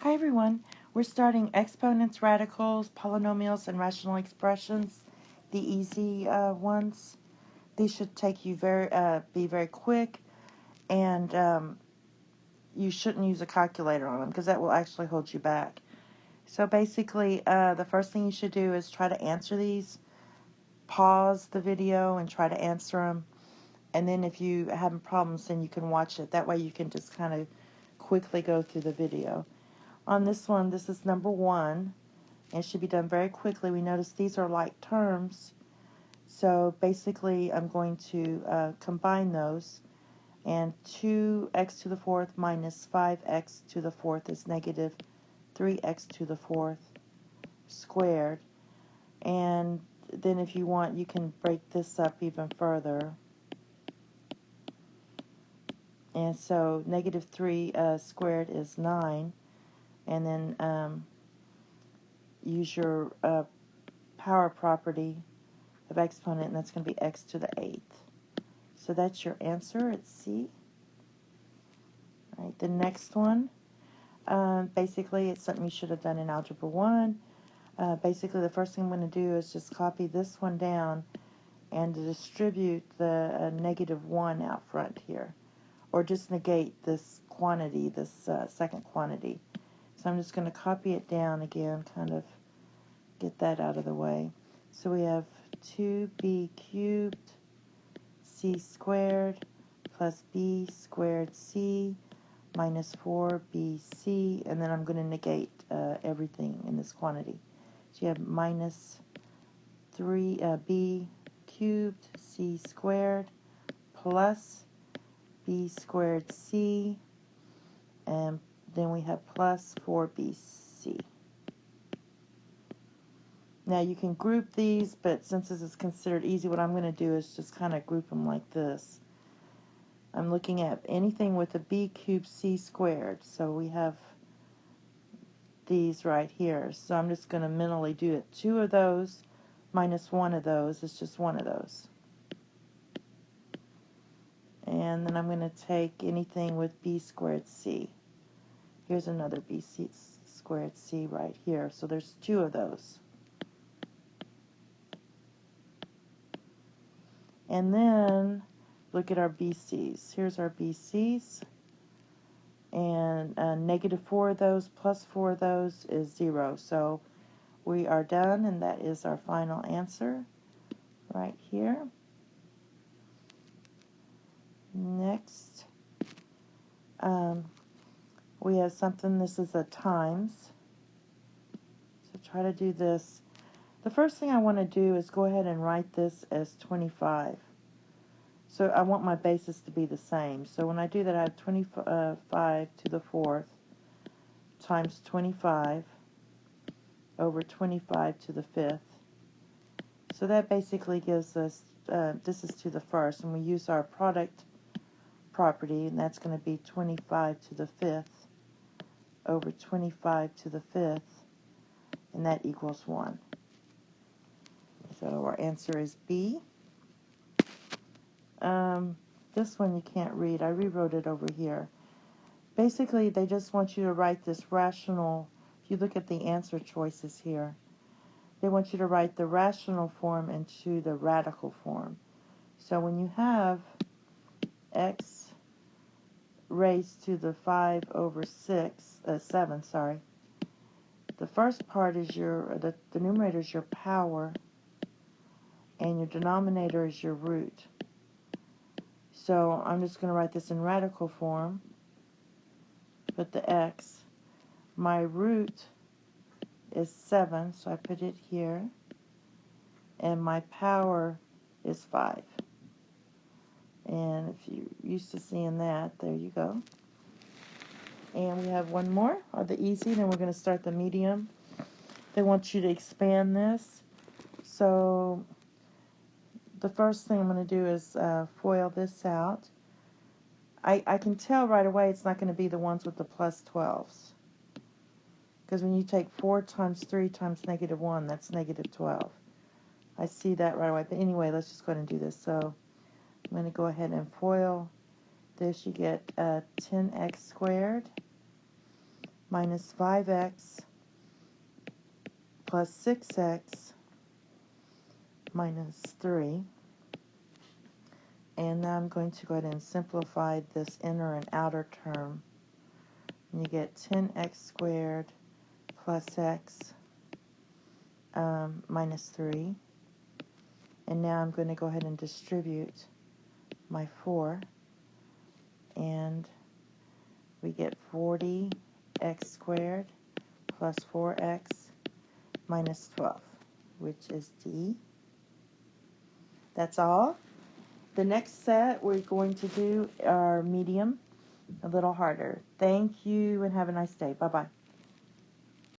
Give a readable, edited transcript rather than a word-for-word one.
Hi everyone, we're starting exponents, radicals, polynomials, and rational expressions, the easy ones. These should take you be very quick, and you shouldn't use a calculator on them because that will actually hold you back. So basically, the first thing you should do is try to answer these. Pause the video and try to answer them, and then if you have problems, then you can watch it. That way you can just kind of quickly go through the video. On this one, this is number 1. It should be done very quickly. We notice these are like terms. So basically, I'm going to combine those. And 2x to the 4th minus 5x to the 4th is negative 3x to the 4th squared. And then if you want, you can break this up even further. And so negative 3 squared is 9. And then use your power property of exponent, and that's going to be x to the 8th. So that's your answer. It's C. All right, the next one, basically it's something you should have done in Algebra 1. Basically the first thing I'm going to do is just copy this one down and to distribute the negative 1 out front here. Or just negate this quantity, this second quantity. So I'm just going to copy it down again, kind of get that out of the way. So we have 2b cubed c squared plus b squared c minus 4bc, and then I'm going to negate everything in this quantity. So you have minus 3b cubed c squared plus b squared c, and then we have plus 4bc. Now you can group these, but since this is considered easy, what I'm going to do is just kind of group them like this. I'm looking at anything with a b cubed c squared. So we have these right here. So I'm just going to mentally do it. 2 of those minus 1 of those is just 1 of those. And then I'm going to take anything with b squared c. Here's another b squared c right here. So there's 2 of those. And then look at our BCs. Here's our BCs. And negative 4 of those plus 4 of those is 0. So we are done, and that is our final answer right here. Next, we have something, this is a times. So try to do this. The first thing I want to do is go ahead and write this as 25. So I want my basis to be the same. So when I do that, I have 25 to the 4th times 25 over 25 to the 5th. So that basically gives us, this is to the 1st, and we use our product property, and that's going to be 25 to the 5th over 25 to the 5th, and that equals 1. So our answer is B. This one you can't read. I rewrote it over here. Basically, they just want you to write this rational. If you look at the answer choices here, they want you to write the rational form into the radical form. So when you have x raised to the 5 over 7, sorry, the first part is the numerator is your power, and your denominator is your root. So I'm just going to write this in radical form. Put the x. My root is 7, so I put it here. And my power is 5. And if you're used to seeing that, there you go. And we have one more, or the easy, then we're going to start the medium. They want you to expand this. So the first thing I'm going to do is FOIL this out. I can tell right away it's not going to be the ones with the plus 12s. Because when you take 4 times 3 times negative 1, that's negative 12. I see that right away. But anyway, let's just go ahead and do this. So I'm going to go ahead and FOIL this. You get 10x squared minus 5x plus 6x minus 3. And now I'm going to go ahead and simplify this inner and outer term. And you get 10x squared plus x minus 3. And now I'm going to go ahead and distribute my 4. And we get 40x squared plus 4x minus 12, which is D. That's all. The next set we're going to do our medium, a little harder. Thank you and have a nice day. Bye-bye.